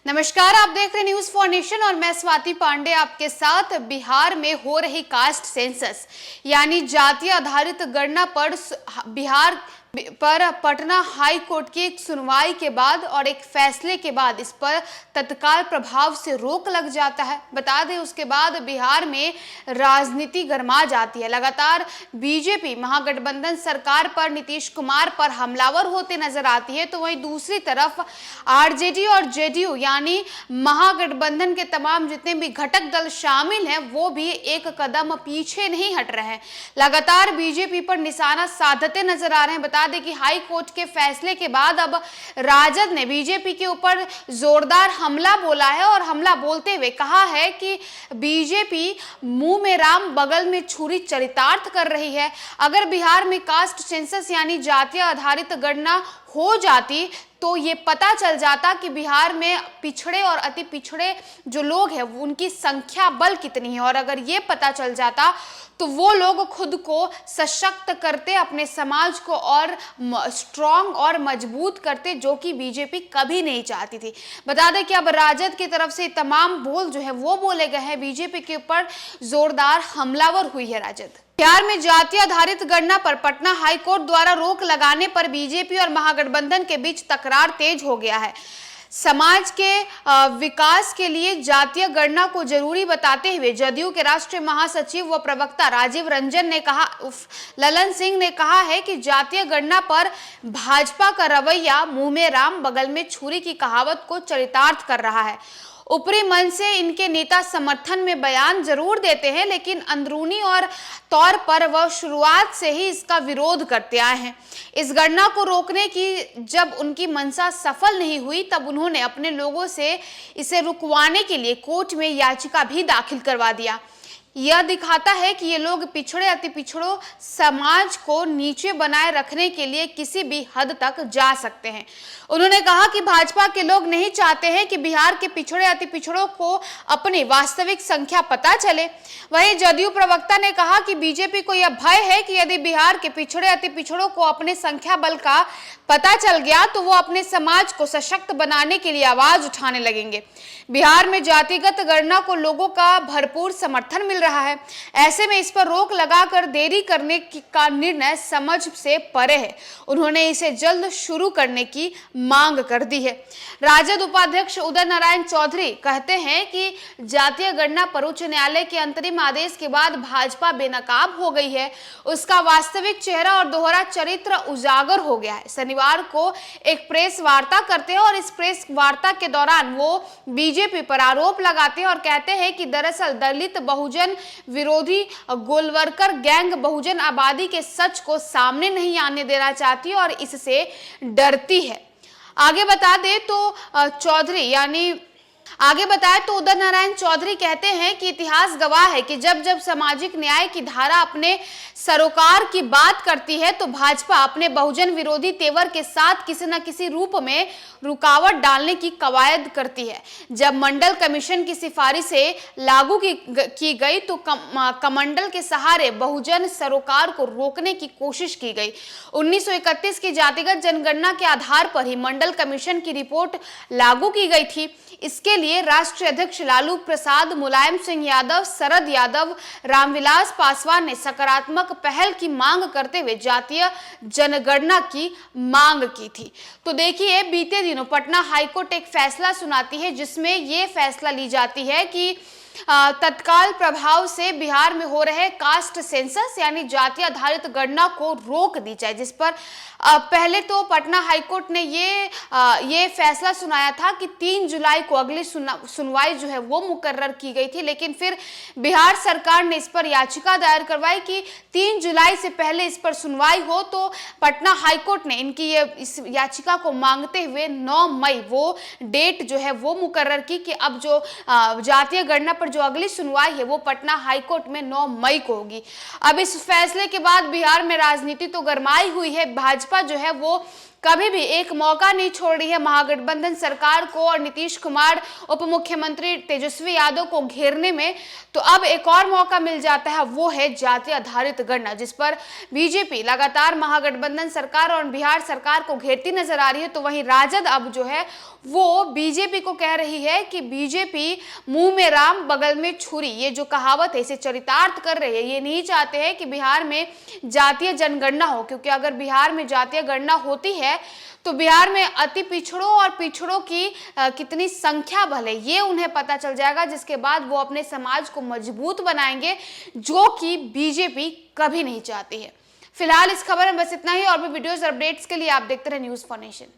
नमस्कार, आप देख रहे हैं न्यूज फॉर नेशन और मैं स्वाति पांडे आपके साथ। बिहार में हो रही कास्ट सेंसस यानी जातीय आधारित गणना पर बिहार पर पटना हाई कोर्ट की एक सुनवाई के बाद और एक फैसले के बाद इस पर तत्काल प्रभाव से रोक लग जाता है। बता दें, उसके बाद बिहार में राजनीति गर्मा जाती है। लगातार बीजेपी महागठबंधन सरकार पर, नीतीश कुमार पर हमलावर होते नजर आती है, तो वहीं दूसरी तरफ आरजेडी और जेडीयू यानी महागठबंधन के तमाम जितने भी घटक दल शामिल हैं वो भी एक कदम पीछे नहीं हट रहे हैं। लगातार बीजेपी पर निशाना साधते नजर आ रहे हैं। बता दें कि हाई कोर्ट के फैसले के बाद अब राजद ने बीजेपी के ऊपर जोरदार हमला बोला है और हमला बोलते हुए कहा है कि बीजेपी मुंह में राम बगल में छुरी चरितार्थ कर रही है। अगर बिहार में कास्ट सेंसस यानी जातीय आधारित गणना हो जाती तो ये पता चल जाता कि बिहार में पिछड़े और अति पिछड़े जो लोग हैं उनकी संख्या बल कितनी है, और अगर ये पता चल जाता तो वो लोग खुद को सशक्त करते, अपने समाज को और स्ट्रॉन्ग और मजबूत करते, जो कि बीजेपी कभी नहीं चाहती थी। बता दें कि अब राजद की तरफ से तमाम बोल जो है वो बोले गए हैं। बीजेपी के ऊपर जोरदार हमलावर हुई है राजद। बिहार में जातीय आधारित गणना पर पटना हाई कोर्ट द्वारा रोक लगाने पर बीजेपी और महागठबंधन के बीच तकरार तेज हो गया है। समाज के विकास के लिए जातीय गणना को जरूरी बताते हुए जदयू के राष्ट्रीय महासचिव व प्रवक्ता राजीव रंजन ने कहा ललन सिंह ने कहा है कि जातीय गणना पर भाजपा का रवैया मुंह में राम बगल में छुरी की कहावत को चरितार्थ कर रहा है। ऊपरी मन से इनके नेता समर्थन में बयान जरूर देते हैं, लेकिन अंदरूनी और तौर पर वह शुरुआत से ही इसका विरोध करते आए हैं। इस गणना को रोकने की जब उनकी मंशा सफल नहीं हुई तब उन्होंने अपने लोगों से इसे रुकवाने के लिए कोर्ट में याचिका भी दाखिल करवा दिया। यह दिखाता है कि ये लोग पिछड़े अति पिछड़ों समाज को नीचे बनाए रखने के लिए किसी भी हद तक जा सकते हैं। उन्होंने कहा कि भाजपा के लोग नहीं चाहते हैं कि बिहार के पिछड़े अति पिछड़ों को अपनी वास्तविक संख्या पता चले। वहीं जदयू प्रवक्ता ने कहा कि बीजेपी को यह भय है कि यदि बिहार के पिछड़े अति पिछड़ों को अपने संख्या बल का पता चल गया तो वो अपने समाज को सशक्त बनाने के लिए आवाज उठाने लगेंगे। बिहार में जातिगत गणना को लोगों का भरपूर समर्थन मिल रहा है। ऐसे में इस पर रोक लगाकर देरी करने का निर्णय समझ से परे है। उन्होंने इसे जल्द शुरू करने की मांग कर दी है। राजद उपाध्यक्ष उदय नारायण चौधरी कहते हैं कि जातीय गणना पर उच्च न्यायालय के अंतरिम आदेश के बाद भाजपा बेनकाब हो गई है। उसका वास्तविक चेहरा और दोहरा चरित्र उजागर हो गया है। शनिवार को एक प्रेस वार्ता करते हैं और इस प्रेस वार्ता के दौरान वो बीजेपी पर आरोप लगाते हैं और कहते हैं कि दरअसल दलित बहुजन विरोधी गोलवरकर गैंग बहुजन आबादी के सच को सामने नहीं आने देना चाहती और इससे डरती है। आगे बता दें तो उदय नारायण चौधरी कहते हैं कि इतिहास गवाह है कि जब जब सामाजिक न्याय की धारा अपने सरोकार की बात करती है तो भाजपा अपने बहुजन विरोधी तेवर के साथ किसी न किसी रूप में रुकावट डालने की कवायद करती है। जब मंडल कमीशन की सिफारिशें लागू की गई तो कमंडल के सहारे बहुजन सरोकार को रोकने की कोशिश की गई। 1931 की जातिगत जनगणना के आधार पर ही मंडल कमीशन की रिपोर्ट लागू की गई थी। इसके लिए राष्ट्रीय अध्यक्ष लालू प्रसाद, मुलायम सिंह यादव, शरद यादव, रामविलास पासवान ने सकारात्मक पहल की मांग करते हुए जातीय जनगणना की मांग की थी। तो देखिए, बीते दिनों पटना हाईकोर्ट एक फैसला सुनाती है जिसमें यह फैसला ली जाती है कि तत्काल प्रभाव से बिहार में हो रहे कास्ट सेंसस यानी जातीय आधारित गणना को रोक दी जाए, जिस पर पहले तो पटना हाईकोर्ट ने ये फैसला सुनाया था कि 3 जुलाई को अगली सुनवाई जो है वो मुकर्रर की गई थी, लेकिन फिर बिहार सरकार ने इस पर याचिका दायर करवाई कि 3 जुलाई से पहले इस पर सुनवाई हो। तो पटना हाईकोर्ट ने इनकी इस याचिका को मांगते हुए 9 मई वो डेट जो है वो मुकर्रर की कि अब जो जातीय गणना पर जो अगली सुनवाई है वो पटना हाईकोर्ट में 9 मई को होगी। अब इस फैसले के बाद बिहार में राजनीति तो गरमाई हुई है। भाजपा जो है वो कभी भी एक मौका नहीं छोड़ रही है महागठबंधन सरकार को और नीतीश कुमार, उप मुख्यमंत्री तेजस्वी यादव को घेरने में। तो अब एक और मौका मिल जाता है, वो है जाति आधारित गणना, जिस पर बीजेपी लगातार महागठबंधन सरकार और बिहार सरकार को घेरती नजर आ रही है। तो वहीं राजद अब जो है वो बीजेपी को कह रही है कि बीजेपी मुंह में राम बगल में छुरी, ये जो कहावत है इसे चरितार्थ कर रही है। ये नहीं चाहते हैं कि बिहार में जातीय जनगणना हो, क्योंकि अगर बिहार में जातीय गणना होती है तो बिहार में अति पिछड़ों और पिछड़ों की कितनी संख्या भले ये उन्हें पता चल जाएगा, जिसके बाद वो अपने समाज को मजबूत बनाएंगे, जो कि बीजेपी कभी नहीं चाहती है। फिलहाल इस खबर में बस इतना ही। और भी वीडियोस और अपडेट्स के लिए आप देखते रहे न्यूज़ फॉर नेशन।